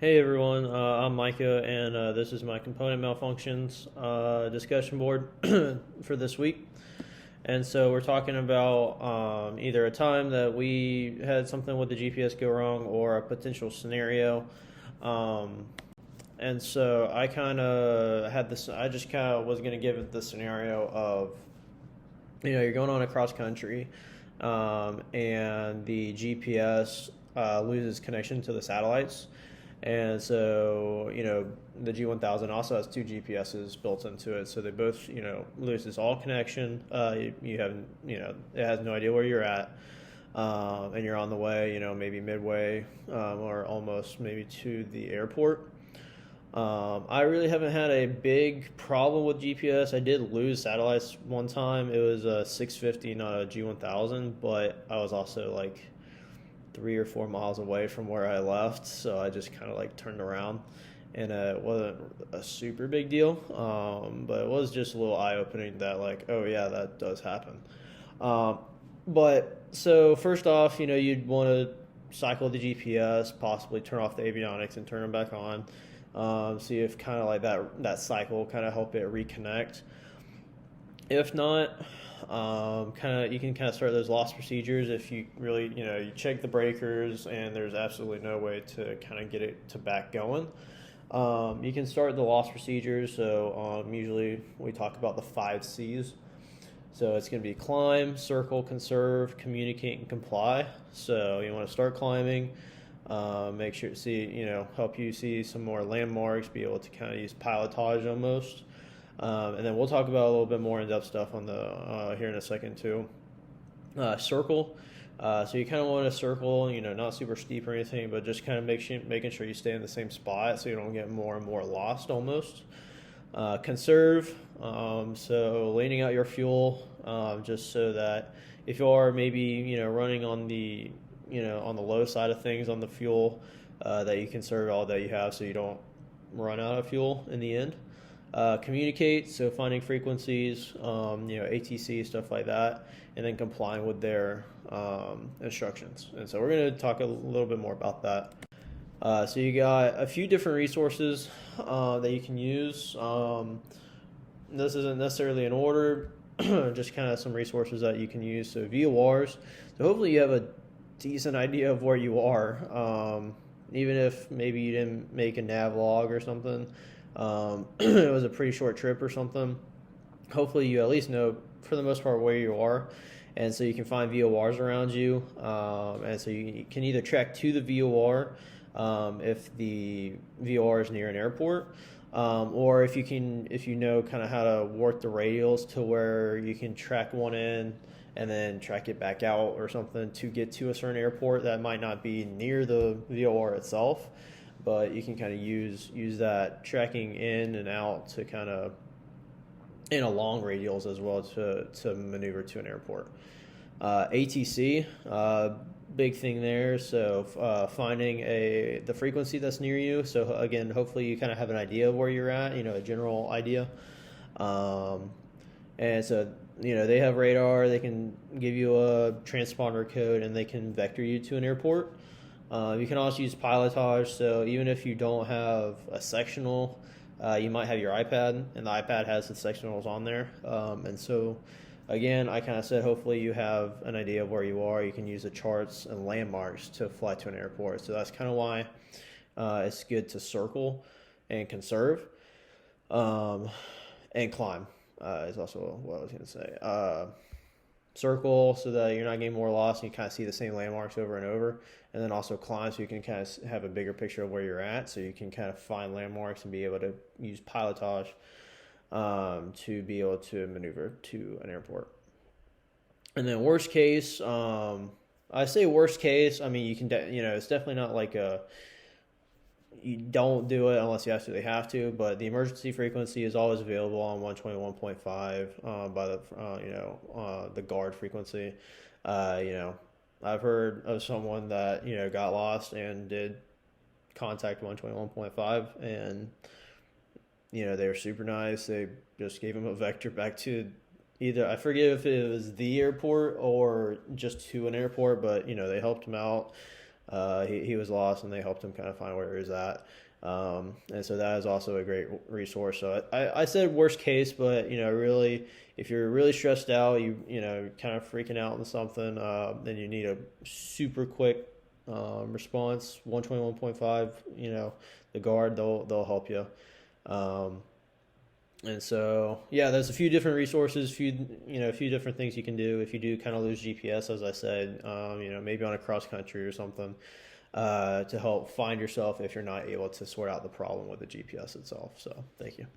Hey everyone, I'm Micah, and this is my component malfunctions discussion board for this week. And so we're talking about either a time that we had something with the GPS go wrong or a potential scenario. Um, and so I kind of had this, I just kind of was going to give it the scenario of, you're going on a cross country and the GPS loses connection to the satellites. And so, the G1000 also has two GPSs built into it. So they both, loses all connection. You have, it has no idea where you're at. And you're on the way, maybe midway or almost maybe to the airport. I really haven't had a big problem with GPS. I did lose satellites one time. It was a 650, not a G1000, but I was also like 3 or 4 miles away from where I left, so I just kind of like turned around, and it wasn't a super big deal, but it was just a little eye-opening that like, oh yeah, that does happen. But so first off, you'd want to cycle the GPS, possibly turn off the avionics and turn them back on. See if kind of like that cycle kind of help it reconnect. If not, you can kind of start those loss procedures if you really, you check the breakers and there's absolutely no way to kind of get it to back going. You can start the loss procedures. So usually we talk about the 5 C's. So it's going to be climb, circle, conserve, communicate, and comply. So you want to start climbing. Make sure to help you see some more landmarks, be able to kind of use pilotage almost. And then we'll talk about a little bit more in-depth stuff on the here in a second too. Circle. So you kind of want to circle, not super steep or anything, but just kind of making sure you stay in the same spot so you don't get more and more lost almost. Conserve. So leaning out your fuel, just so that if you are maybe running on the on the low side of things on the fuel, that you conserve all that you have so you don't run out of fuel in the end. Communicate, so finding frequencies, ATC, stuff like that, and then complying with their instructions. And so we're going to talk a little bit more about that. So you got a few different resources that you can use. This isn't necessarily in order, just kind of some resources that you can use. So VORs. So hopefully you have a decent idea of where you are, even if maybe you didn't make a nav log or something. It was a pretty short trip or something. Hopefully you at least know for the most part where you are, and so you can find VORs around you, and so you can either track to the VOR if the VOR is near an airport, or if you know kind of how to work the radials to where you can track one in and then track it back out or something to get to a certain airport that might not be near the VOR itself, but you can kind of use that tracking in and out to kind of in a long radials as well to maneuver to an airport. ATC, big thing there. So finding the frequency that's near you. So again, hopefully you kind of have an idea of where you're at, a general idea. And so they have radar. They can give you a transponder code and they can vector you to an airport. You can also use pilotage, so even if you don't have a sectional, you might have your iPad, and the iPad has the sectionals on there. And so, again, I kind of said hopefully you have an idea of where you are. You can use the charts and landmarks to fly to an airport. So that's kind of why it's good to circle and conserve, and climb is also what I was going to say. Circle so that you're not getting more lost and you kind of see the same landmarks over and over, and then also climb so you can kind of have a bigger picture of where you're at, so you can kind of find landmarks and be able to use pilotage to be able to maneuver to an airport. And then worst case, I say worst case, I mean you can it's definitely not like you don't do it unless you absolutely have to, but the emergency frequency is always available on 121.5 by the guard frequency. I've heard of someone that got lost and did contact 121.5, and they were super nice. They just gave him a vector back to either, I forget if it was the airport or just to an airport, but they helped him out. He was lost, and they helped him kind of find where he was at. And so that is also a great resource. So I said worst case, but really, if you're really stressed out, kind of freaking out on something, then you need a super quick response. 121.5, the guard, they'll help you. And so, yeah, there's a few different resources, a few different things you can do if you do kind of lose GPS, as I said, maybe on a cross country or something, to help find yourself if you're not able to sort out the problem with the GPS itself. So, thank you.